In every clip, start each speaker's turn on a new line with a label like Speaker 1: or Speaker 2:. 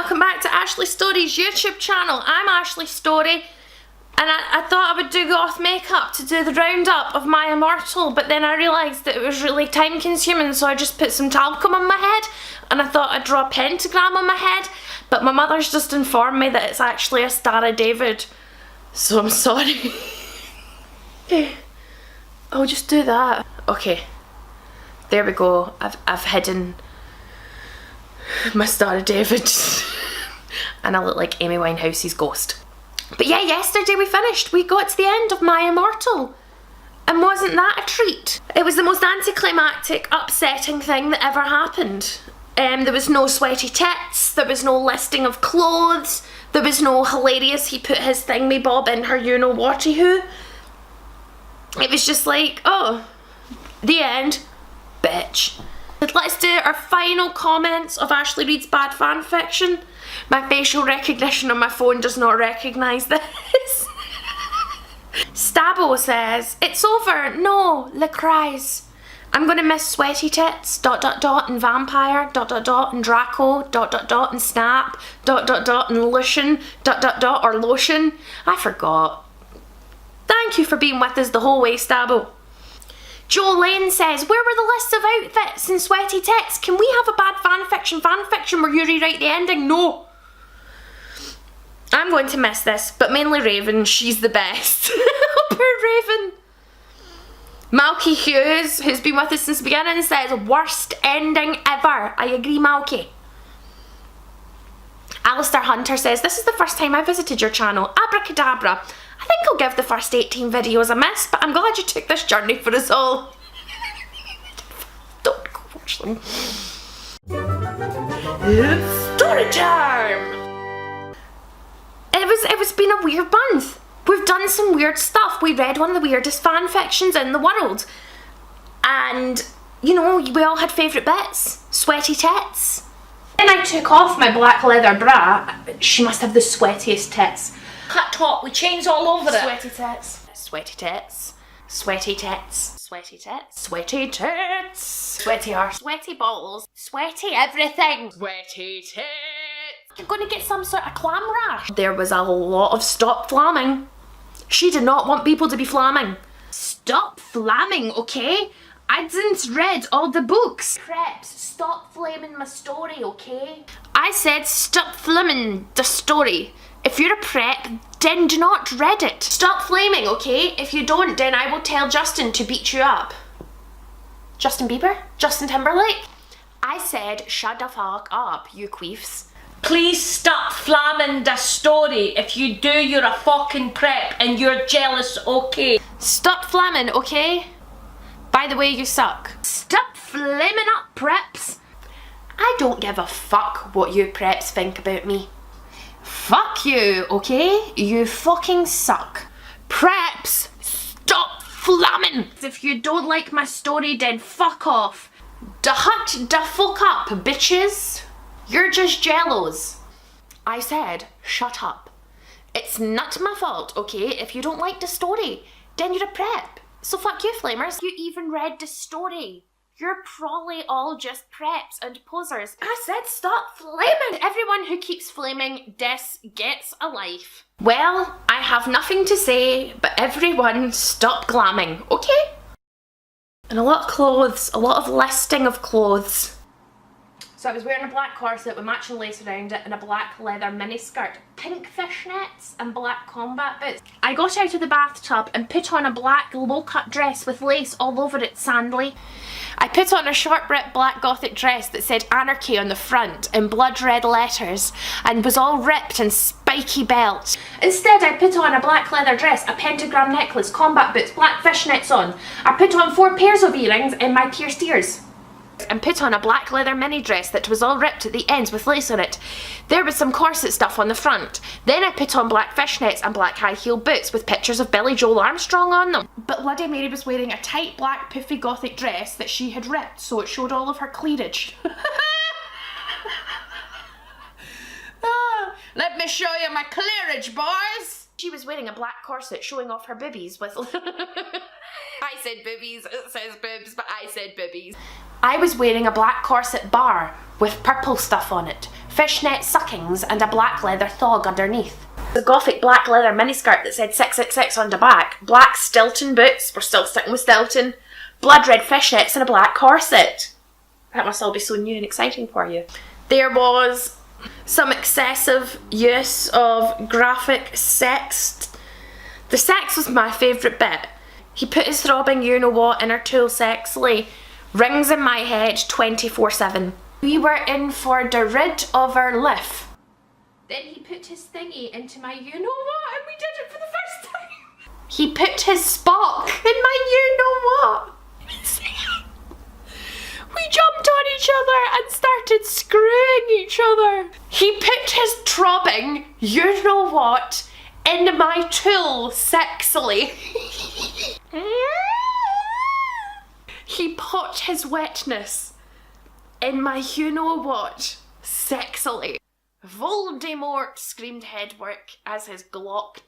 Speaker 1: welcome back to Ashley Story's YouTube channel. I'm Ashley Story, and I thought I would do goth makeup to do the roundup of My Immortal, but then I realised that it was really time consuming, so I just put some talcum on my head, and I thought I'd draw a pentagram on my head, but my mother's just informed me that it's actually a Star of David, so I'm sorry. I'll just do that. Okay, there we go. I've hidden my Star of David and I look like Amy Winehouse's ghost. But yeah, yesterday we finished. We got to the end of My Immortal, and wasn't that a treat? It was the most anticlimactic, upsetting thing that ever happened. There was no sweaty tits, there was no listing of clothes, there was no hilarious he put his thingy bob in her you-know-whaty who. It was just like, oh, the end, bitch. Let's do our final comments of Ashley Reads Bad Fanfiction. My facial recognition on my phone does not recognise this. Stabo says, it's over, no, le cries. I'm gonna miss sweaty tits, ... and vampire, ... and Draco, ... and snap, ... and Lucian, ... or lotion. I forgot. Thank you for being with us the whole way, Stabo. Joe Lane says, where were the lists of outfits and sweaty tits? Can we have a bad fanfiction where you rewrite the ending? No. I'm going to miss this, but mainly Raven. She's the best. Poor Raven. Malky Hughes, who's been with us since the beginning, says, worst ending ever. I agree, Malky. Alistair Hunter says, this is the first time I visited your channel. Abracadabra. I think I'll give the first 18 videos a miss, but I'm glad you took this journey for us all. Don't go watch them. It's story time! It's been a weird month. We've done some weird stuff. We read one of the weirdest fan fictions in the world. And, you know, we all had favourite bits. Sweaty tits. Then I took off my black leather bra. She must have the sweatiest tits. Cut top with chains all over it. Sweaty tits. Sweaty tits. Sweaty tits. Sweaty tits. Sweaty tits. Sweaty arse. Sweaty balls. Sweaty everything. Sweaty tits. You're going to get some sort of clam rash. There was a lot of stop flamming. She did not want people to be flamming. Stop flamming, okay? I didn't read all the books. Preps, stop flaming my story, okay? I said stop flaming the story. If you're a prep, then do not read it. Stop flaming, okay? If you don't, then I will tell Justin to beat you up. Justin Bieber? Justin Timberlake? I said shut the fuck up, you queefs.
Speaker 2: Please stop flamming the story. If you do, you're a fucking prep and you're jealous, okay?
Speaker 1: Stop flaming, okay? By the way, you suck. Stop flaming up, preps. I don't give a fuck what you preps think about me. Fuck you, okay? You fucking suck. Preps, stop flamming. If you don't like my story, then fuck off. Da hut da fuck up, bitches. You're just jellos. I said, shut up. It's not my fault, okay? If you don't like the story, then you're a prep. So fuck you, flamers. You even read the story. You're probably all just preps and posers. I said stop flaming. Everyone who keeps flaming this gets a life. Well, I have nothing to say, but everyone stop glamming, okay? And a lot of clothes, a lot of listing of clothes. So I was wearing a black corset with matching lace around it and a black leather miniskirt, pink fishnets and black combat boots. I got out of the bathtub and put on a black low-cut dress with lace all over it sandally. I put on a short-ripped black gothic dress that said anarchy on the front in blood red letters and was all ripped and spiky belts. Instead, I put on a black leather dress, a pentagram necklace, combat boots, black fishnets on. I put on 4 pairs of earrings and my pierced ears. And put on a black leather mini dress that was all ripped at the ends with lace on it. There was some corset stuff on the front. Then I put on black fishnets and black high heel boots with pictures of Billy Joel Armstrong on them. But Bloody Mary was wearing a tight black puffy gothic dress that she had ripped, so it showed all of her cleavage. Let me show you my cleavage, boys! She was wearing a black corset showing off her boobies with... I said boobies, it says boobs, but I said boobies. I was wearing a black corset bar with purple stuff on it, fishnet suckings and a black leather thong underneath. The gothic black leather miniskirt that said 666 on the back, black Stilton boots, we're still sticking with Stilton, blood red fishnets and a black corset. That must all be so new and exciting for you. There was some excessive use of graphic sex. The sex was my favourite bit. He put his throbbing you-know-what in her tool sexily. Rings in my head 24/7. We were in for the rid of our life. Then he put his thingy into my you-know-what and we did it for the first time. He put his Spock in my you-know-what. We jumped on each other and started screwing each other. He put his throbbing you-know-what in my tool sexily. He put his wetness in my you-know-what sexily. Voldemort, screamed Hedwig as his Glock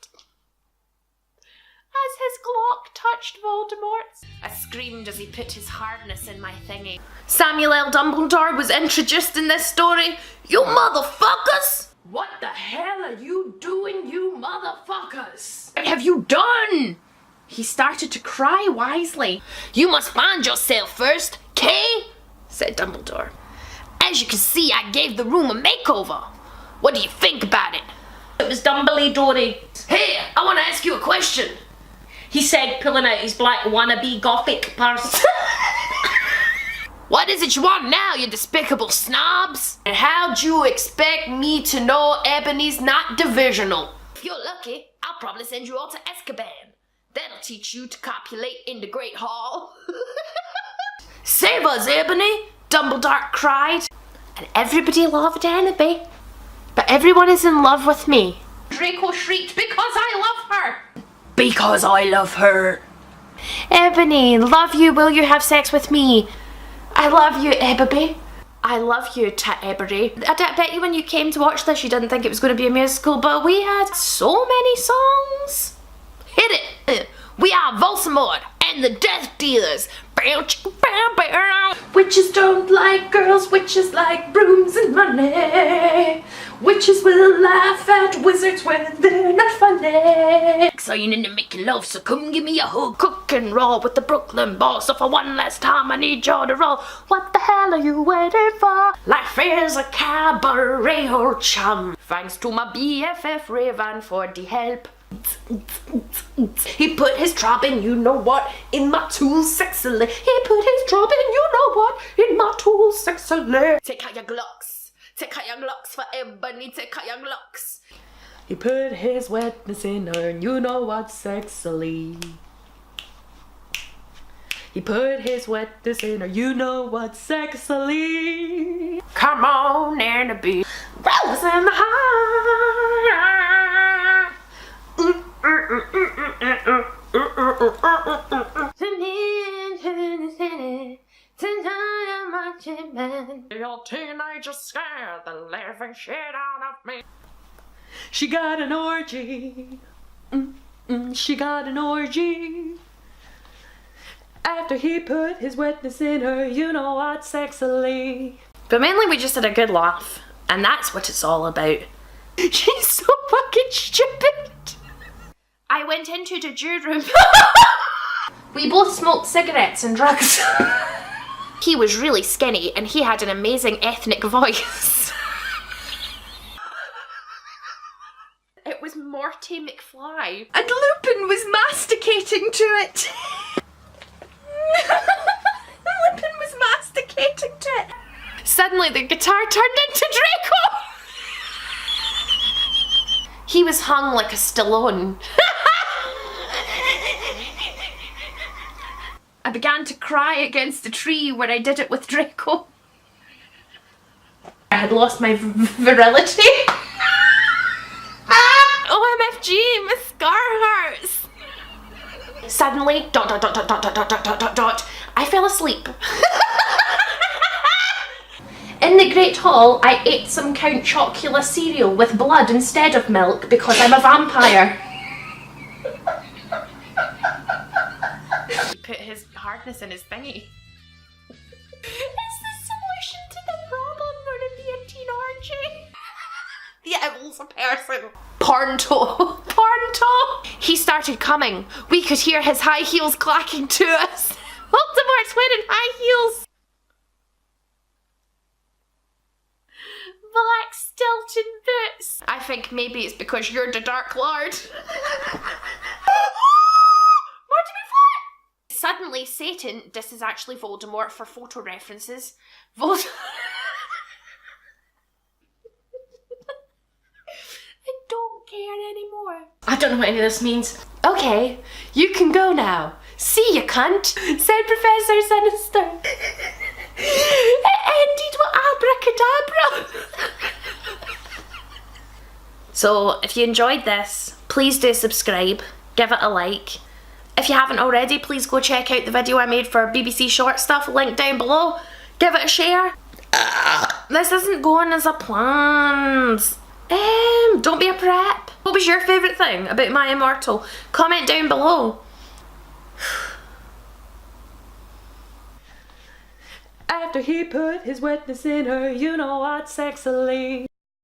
Speaker 1: touched Voldemort's. I screamed as he put his hardness in my thingy. Samuel L. Dumbledore was introduced in this story. You motherfuckers! What the hell are you doing, you motherfuckers? What have you done? He started to cry wisely. You must find yourself first, Kay, said Dumbledore. As you can see, I gave the room a makeover. What do you think about it?
Speaker 2: It was Dumbledore.
Speaker 1: Hey, I want to ask you a question.
Speaker 2: He said, pulling out his black wannabe gothic purse.
Speaker 1: What is it you want now, you despicable snobs? And how'd you expect me to know Ebony's not divisional? If you're lucky, I'll probably send you all to Azkaban. That'll teach you to copulate in the Great Hall. Save us, Ebony, Dumbledore cried. And everybody loved Annabeth. But everyone is in love with me. Draco shrieked, because I love her. Because I love her. Ebony, love you, will you have sex with me? I love you, Ebony. I love you, Ebony. I bet you when you came to watch this, you didn't think it was going to be a musical, but we had so many songs. Hit it. We are Voldemort and the Death Dealers. Witches don't like girls, witches like brooms and money. Witches will laugh at wizards when they're not funny. Exciting to make love, so come give me a hug. Cook and roll with the Brooklyn boss. So for one last time, I need you to roll. What the hell are you waiting for? Life is a cabaret, old chum. Thanks to my BFF Raven for the help. He put his throbbing you-know-what in my tool sexily. He put his throbbing you-know-what in my tool sexily. Take out your Glocks. Take out your Glocks for Ebony. Take out your Glocks. He put his wetness in her you-know-what sexily. He put his wetness in her you-know-what sexily. Come on, Annabeth. Rose in the heart. Your teenager scared the living shit out of me. She got an orgy. She got an orgy. After he put his wetness in her, you know what, sexily. But mainly we just had a good laugh, and that's what it's all about. She's so fucking stupid. I went into the jury room. We both smoked cigarettes and drugs. He was really skinny and he had an amazing ethnic voice. It was Morty McFly. And Lupin was masticating to it. Lupin was masticating to it. Suddenly the guitar turned into Draco. He was hung like a Stallone. I began to cry against the tree where I did it with Draco. I had lost my virility. OMFG, my scar hurts. Suddenly, ... I fell asleep. In the Great Hall, I ate some Count Chocula cereal with blood instead of milk because I'm a vampire. He put his hardness in his thingy. It's the solution to the problem, would it be a teen orgy? kills a person. Pornto. Pornto. He started coming. We could hear his high heels clacking to us. Voldemort's wearing high heels. Black stilton boots. I think maybe it's because you're the Dark Lord. What did we find? Suddenly Satan, this is actually Voldemort for photo references. I don't care anymore.
Speaker 2: I don't know what any of this means.
Speaker 1: Okay, you can go now. See you, cunt, said Professor Sinister. It ended with abracadabra. So, if you enjoyed this, please do subscribe, give it a like. If you haven't already, please go check out the video I made for BBC Short Stuff, link down below. Give it a share. This isn't going as I planned. Don't be a prep. What was your favourite thing about My Immortal? Comment down below.
Speaker 2: After he put his wetness in her, you know what, sexily.